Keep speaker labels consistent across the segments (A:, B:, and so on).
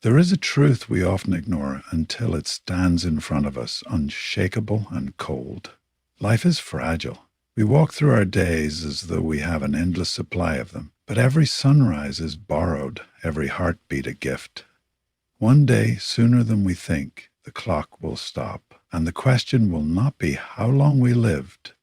A: There is a truth we often ignore until it stands in front of us, unshakable and cold. Life is fragile. We walk through our days as though we have an endless supply of them, but every sunrise is borrowed, every heartbeat a gift. One day, sooner than we think, the clock will stop, and the question will not be how long we lived,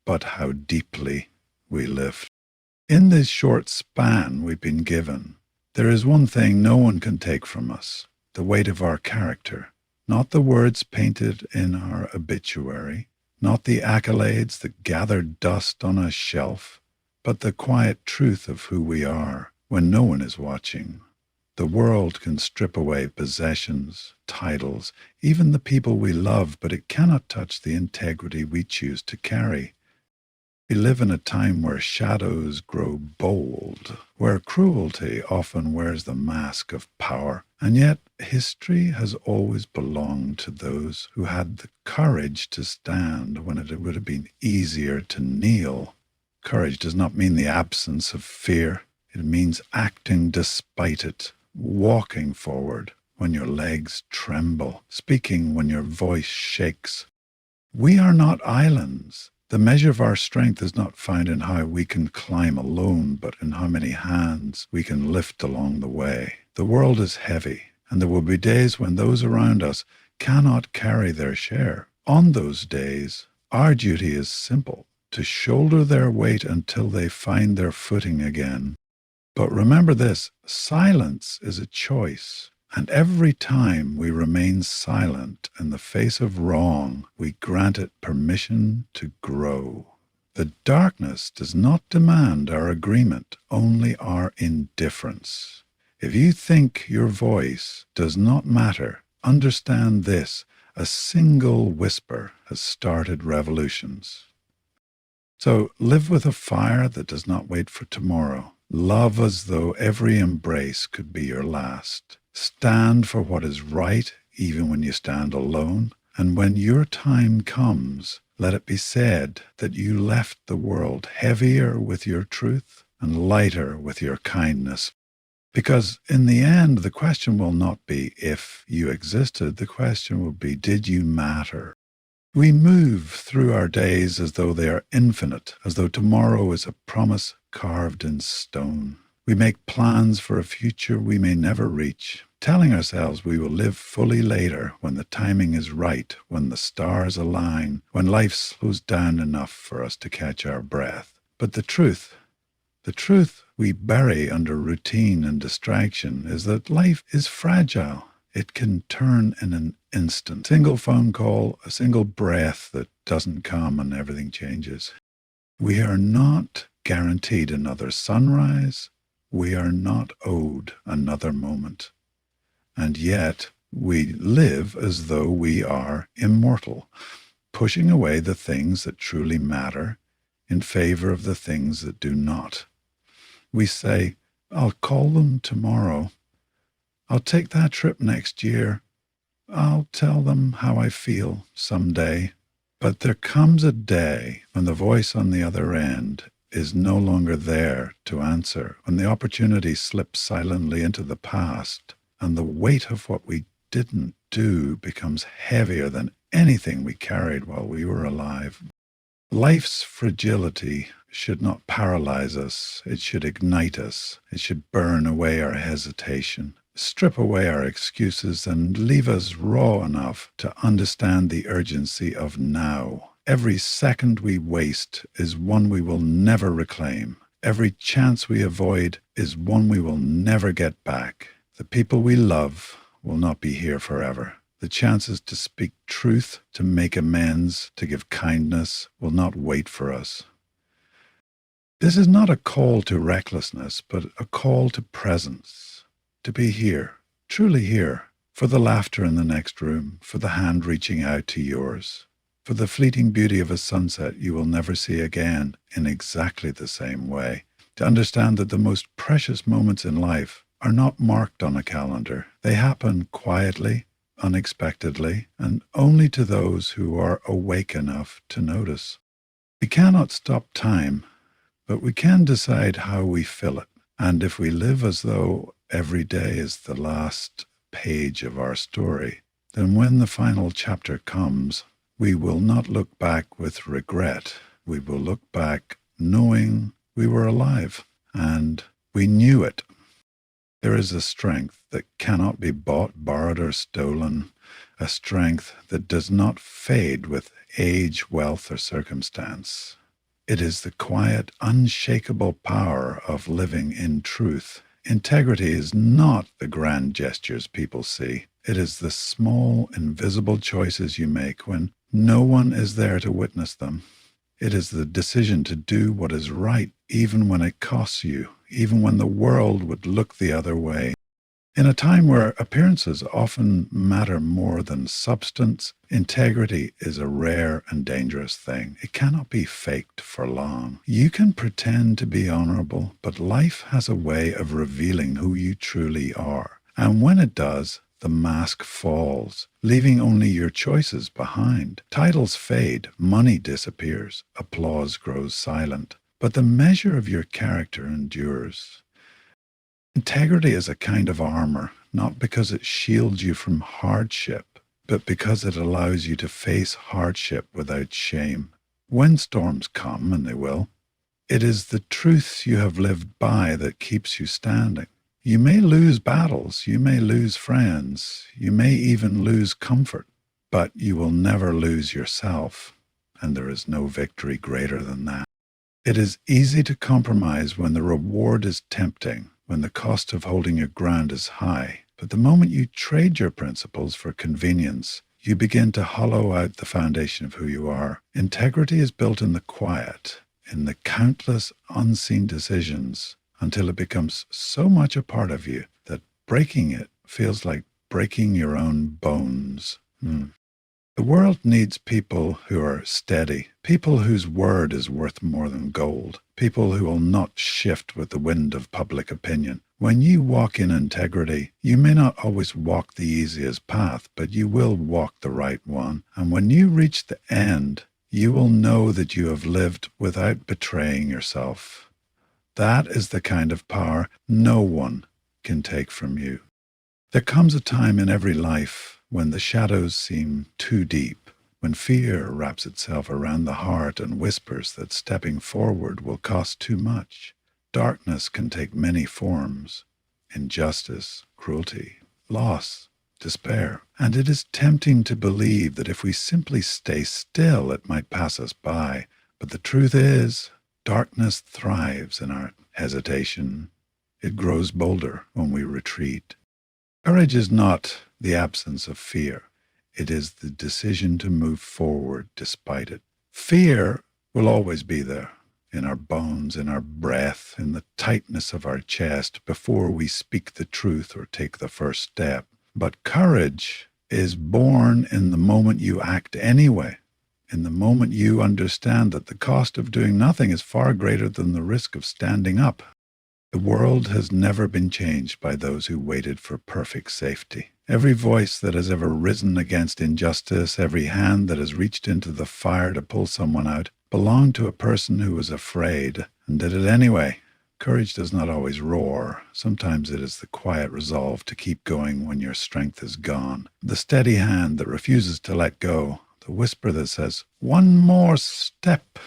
A: but how deeply we lived. In this short span we've been given, there is one thing no one can take from us, the weight of our character, not the words painted in our obituary, not the accolades that gather dust on a shelf, but the quiet truth of who we are when no one is watching. The world can strip away possessions, titles, even the people we love, but it cannot touch the integrity we choose to carry. We live in a time where shadows grow bold, where cruelty often wears the mask of power, and yet history has always belonged to those who had the courage to stand when it would have been easier to kneel. Courage does not mean the absence of fear. It means acting despite it, walking forward when your legs tremble, speaking when your voice shakes. We are not islands. The measure of our strength is not found in how we can climb alone, but in how many hands we can lift along the way. The world is heavy, and there will be days when those around us cannot carry their share. On those days, our duty is simple, to shoulder their weight until they find their footing again. But remember this, silence is a choice. And every time we remain silent in the face of wrong, we grant it permission to grow. The darkness does not demand our agreement, only our indifference. If you think your voice does not matter, understand this, a single whisper has started revolutions. So live with a fire that does not wait for tomorrow. Love as though every embrace could be your last. Stand for what is right, even when you stand alone. And when your time comes, let it be said that you left the world heavier with your truth and lighter with your kindness. Because in the end, the question will not be if you existed. The question will be, did you matter? We move through our days as though they are infinite, as though tomorrow is a promise carved in stone. We make plans for a future we may never reach, telling ourselves we will live fully later when the timing is right, when the stars align, when life slows down enough for us to catch our breath. But the truth we bury under routine and distraction is that life is fragile. It can turn in an instant. A single phone call, a single breath that doesn't come and everything changes. We are not guaranteed another sunrise. We are not owed another moment. And yet we live as though we are immortal, pushing away the things that truly matter in favor of the things that do not. We say, I'll call them tomorrow. I'll take that trip next year. I'll tell them how I feel someday. But there comes a day when the voice on the other end is no longer there to answer, when the opportunity slips silently into the past, and the weight of what we didn't do becomes heavier than anything we carried while we were alive. Life's fragility should not paralyze us. It should ignite us. It should burn away our hesitation, strip away our excuses, and leave us raw enough to understand the urgency of now. Every second we waste is one we will never reclaim. Every chance we avoid is one we will never get back. The people we love will not be here forever. The chances to speak truth, to make amends, to give kindness will not wait for us. This is not a call to recklessness, but a call to presence, to be here, truly here, for the laughter in the next room, for the hand reaching out to yours, for the fleeting beauty of a sunset you will never see again in exactly the same way, to understand that the most precious moments in life are not marked on a calendar. They happen quietly, unexpectedly, and only to those who are awake enough to notice. We cannot stop time, but we can decide how we fill it. And if we live as though every day is the last, page of our story, then when the final chapter comes, we will not look back with regret. We will look back knowing we were alive and we knew it. There is a strength that cannot be bought, borrowed, or stolen, a strength that does not fade with age, wealth, or circumstance. It is the quiet, unshakable power of living in truth. Integrity is not the grand gestures people see. It is the small, invisible choices you make when no one is there to witness them. It is the decision to do what is right, even when it costs you, even when the world would look the other way. In a time where appearances often matter more than substance, integrity is a rare and dangerous thing. It cannot be faked for long. You can pretend to be honorable, but life has a way of revealing who you truly are. And when it does, the mask falls, leaving only your choices behind. Titles fade, money disappears, applause grows silent, but the measure of your character endures. Integrity is a kind of armor, not because it shields you from hardship, but because it allows you to face hardship without shame. When storms come, and they will, it is the truths you have lived by that keeps you standing. You may lose battles, you may lose friends, you may even lose comfort, but you will never lose yourself, and there is no victory greater than that. It is easy to compromise when the reward is tempting, when the cost of holding your ground is high, but the moment you trade your principles for convenience, you begin to hollow out the foundation of who you are. Integrity is built in the quiet, in the countless unseen decisions, until it becomes so much a part of you that breaking it feels like breaking your own bones. The world needs people who are steady, people whose word is worth more than gold, people who will not shift with the wind of public opinion. When you walk in integrity, you may not always walk the easiest path, but you will walk the right one. And when you reach the end, you will know that you have lived without betraying yourself. That is the kind of power no one can take from you. There comes a time in every life when the shadows seem too deep, when fear wraps itself around the heart and whispers that stepping forward will cost too much. Darkness can take many forms: injustice, cruelty, loss, despair. And it is tempting to believe that if we simply stay still, it might pass us by. But the truth is, darkness thrives in our hesitation. It grows bolder when we retreat. Courage is not the absence of fear. It is the decision to move forward despite it. Fear will always be there, in our bones, in our breath, in the tightness of our chest before we speak the truth or take the first step. But courage is born in the moment you act anyway. In the moment you understand that the cost of doing nothing is far greater than the risk of standing up. The world has never been changed by those who waited for perfect safety. Every voice that has ever risen against injustice, every hand that has reached into the fire to pull someone out, belonged to a person who was afraid and did it anyway. Courage does not always roar. Sometimes it is the quiet resolve to keep going when your strength is gone. The steady hand that refuses to let go. The whisper that says, "One more step."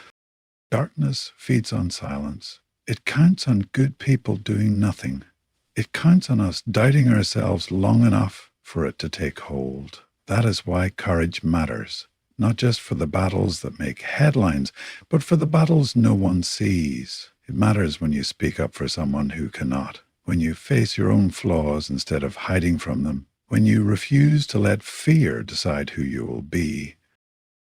A: Darkness feeds on silence. It counts on good people doing nothing. It counts on us doubting ourselves long enough for it to take hold. That is why courage matters, not just for the battles that make headlines, but for the battles no one sees. It matters when you speak up for someone who cannot, when you face your own flaws instead of hiding from them, when you refuse to let fear decide who you will be.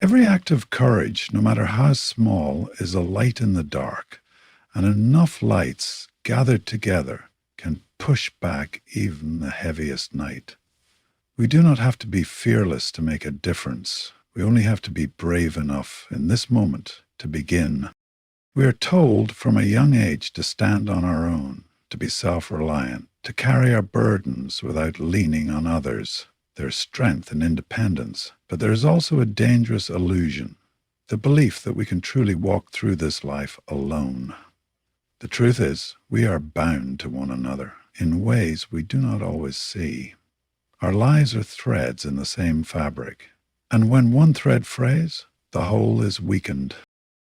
A: Every act of courage, no matter how small, is a light in the dark, and enough lights gathered together can push back even the heaviest night. We do not have to be fearless to make a difference. We only have to be brave enough in this moment to begin. We are told from a young age to stand on our own, to be self-reliant, to carry our burdens without leaning on others. There's strength in independence, but there is also a dangerous illusion, the belief that we can truly walk through this life alone. The truth is, we are bound to one another in ways we do not always see. Our lives are threads in the same fabric. And when one thread frays, the whole is weakened.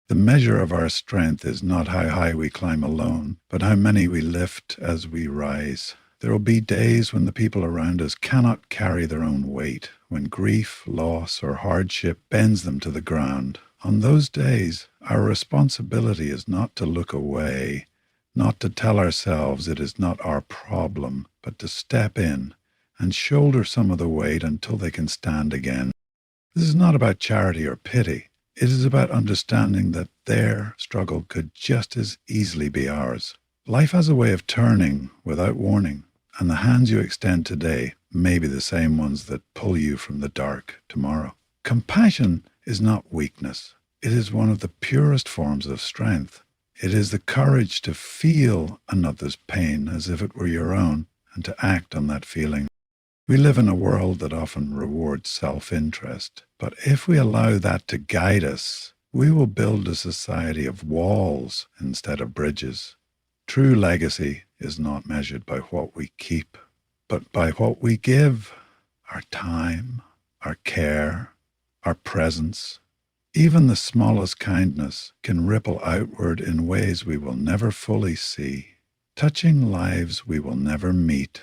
A: The measure of our strength is not how high we climb alone, but how many we lift as we rise. There will be days when the people around us cannot carry their own weight, when grief, loss, or hardship bends them to the ground. On those days, our responsibility is not to look away, not to tell ourselves it is not our problem, but to step in and shoulder some of the weight until they can stand again. This is not about charity or pity. It is about understanding that their struggle could just as easily be ours. Life has a way of turning without warning, and the hands you extend today may be the same ones that pull you from the dark tomorrow. Compassion is not weakness. It is one of the purest forms of strength. It is the courage to feel another's pain as if it were your own and to act on that feeling. We live in a world that often rewards self-interest, but if we allow that to guide us, we will build a society of walls instead of bridges. True legacy is not measured by what we keep, but by what we give. Our time, our care, our presence. Even the smallest kindness can ripple outward in ways we will never fully see, touching lives we will never meet.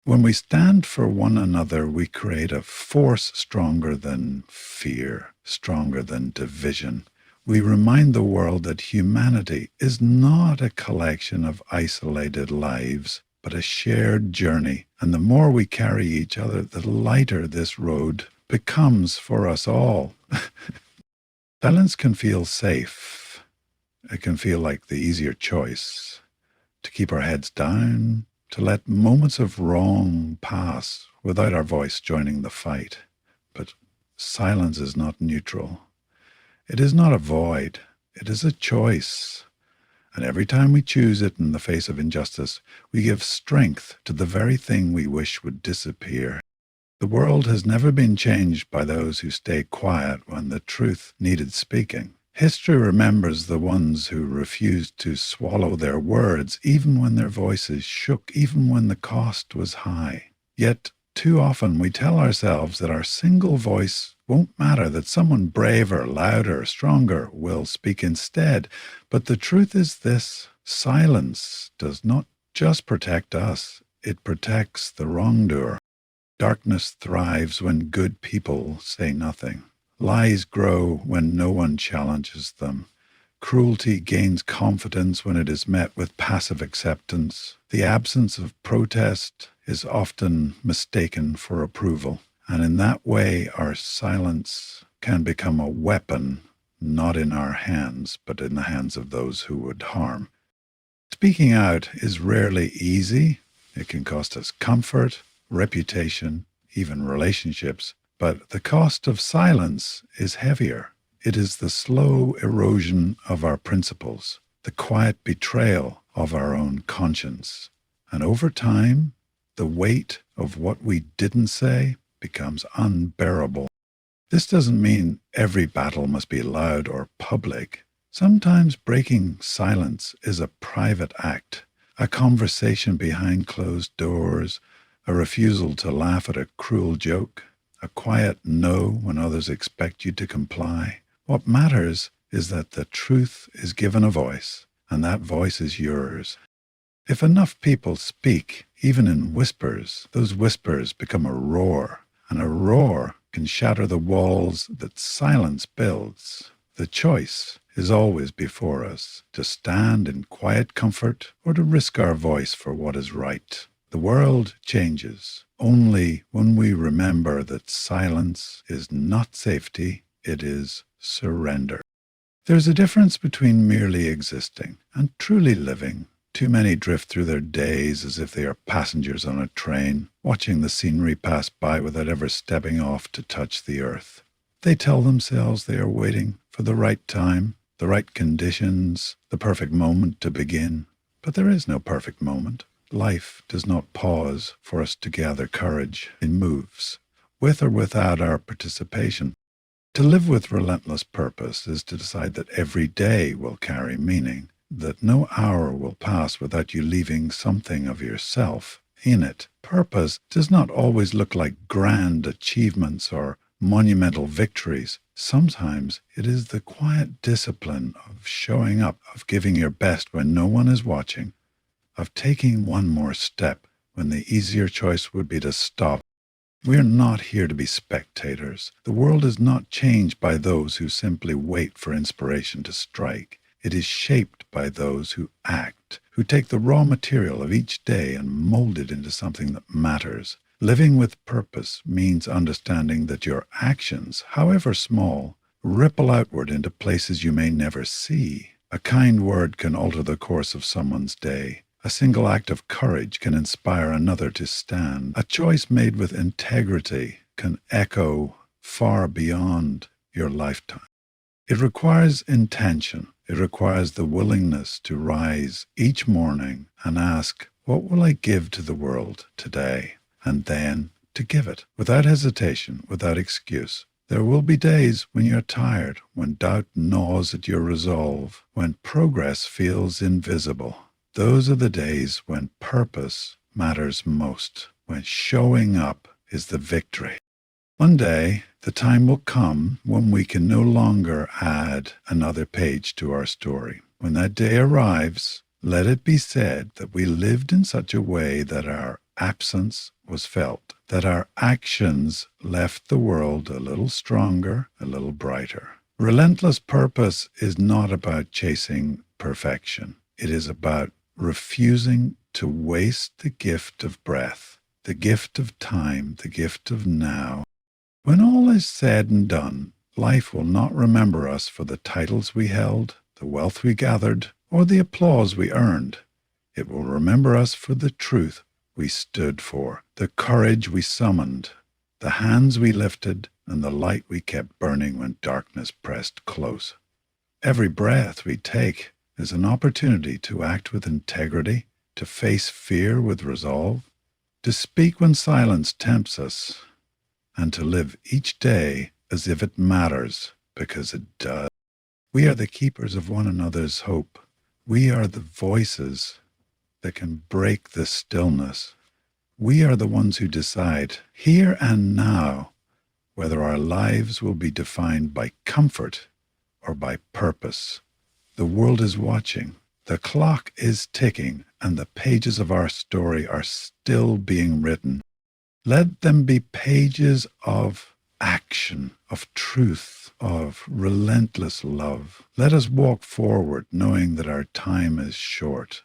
A: When we stand for one another, we create a force stronger than fear, stronger than division. We remind the world that humanity is not a collection of isolated lives, but a shared journey. And the more we carry each other, the lighter this road becomes for us all. Silence can feel safe. It can feel like the easier choice. To keep our heads down, to let moments of wrong pass without our voice joining the fight. But silence is not neutral. It is not a void. It is a choice. And every time we choose it in the face of injustice, we give strength to the very thing we wish would disappear. The world has never been changed by those who stayed quiet when the truth needed speaking. History remembers the ones who refused to swallow their words, even when their voices shook, even when the cost was high. Yet, too often we tell ourselves that our single voice won't matter, that someone braver, louder, stronger will speak instead. But the truth is this: silence does not just protect us, it protects the wrongdoer. Darkness thrives when good people say nothing. Lies grow when no one challenges them. Cruelty gains confidence when it is met with passive acceptance. The absence of protest is often mistaken for approval. And in that way, our silence can become a weapon, not in our hands, but in the hands of those who would harm. Speaking out is rarely easy. It can cost us comfort, reputation, even relationships. But the cost of silence is heavier. It is the slow erosion of our principles, the quiet betrayal of our own conscience. And over time, the weight of what we didn't say becomes unbearable. This doesn't mean every battle must be loud or public. Sometimes breaking silence is a private act, a conversation behind closed doors, a refusal to laugh at a cruel joke, a quiet no when others expect you to comply. What matters is that the truth is given a voice, and that voice is yours. If enough people speak, even in whispers, those whispers become a roar, and a roar can shatter the walls that silence builds. The choice is always before us, to stand in quiet comfort or to risk our voice for what is right. The world changes only when we remember that silence is not safety, it is surrender. There's a difference between merely existing and truly living. Too many drift through their days as if they are passengers on a train, watching the scenery pass by without ever stepping off to touch the earth. They tell themselves they are waiting for the right time, the right conditions, the perfect moment to begin. But there is no perfect moment. Life does not pause for us to gather courage. It moves, with or without our participation. To live with relentless purpose is to decide that every day will carry meaning, that no hour will pass without you leaving something of yourself in it. Purpose does not always look like grand achievements or monumental victories. Sometimes it is the quiet discipline of showing up, of giving your best when no one is watching, of taking one more step when the easier choice would be to stop. We are not here to be spectators. The world is not changed by those who simply wait for inspiration to strike. It is shaped by those who act, who take the raw material of each day and mold it into something that matters. Living with purpose means understanding that your actions, however small, ripple outward into places you may never see. A kind word can alter the course of someone's day. A single act of courage can inspire another to stand. A choice made with integrity can echo far beyond your lifetime. It requires intention. It requires the willingness to rise each morning and ask, what will I give to the world today? And then to give it without hesitation, without excuse. There will be days when you're tired, when doubt gnaws at your resolve, when progress feels invisible. Those are the days when purpose matters most, when showing up is the victory. One day, the time will come when we can no longer add another page to our story. When that day arrives, let it be said that we lived in such a way that our absence was felt, that our actions left the world a little stronger, a little brighter. Relentless purpose is not about chasing perfection. It is about refusing to waste the gift of breath, the gift of time, the gift of now. When all is said and done, life will not remember us for the titles we held, the wealth we gathered, or the applause we earned. It will remember us for the truth we stood for, the courage we summoned, the hands we lifted, and the light we kept burning when darkness pressed close. Every breath we take is an opportunity to act with integrity, to face fear with resolve, to speak when silence tempts us, and to live each day as if it matters, because it does. We are the keepers of one another's hope. We are the voices that can break the stillness. We are the ones who decide, here and now, whether our lives will be defined by comfort or by purpose. The world is watching. The clock is ticking, and the pages of our story are still being written. Let them be pages of action, of truth, of relentless love. Let us walk forward knowing that our time is short,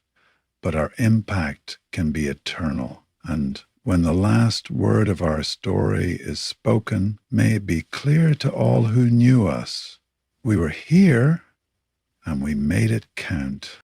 A: but our impact can be eternal. And when the last word of our story is spoken, may it be clear to all who knew us. We were here, and we made it count.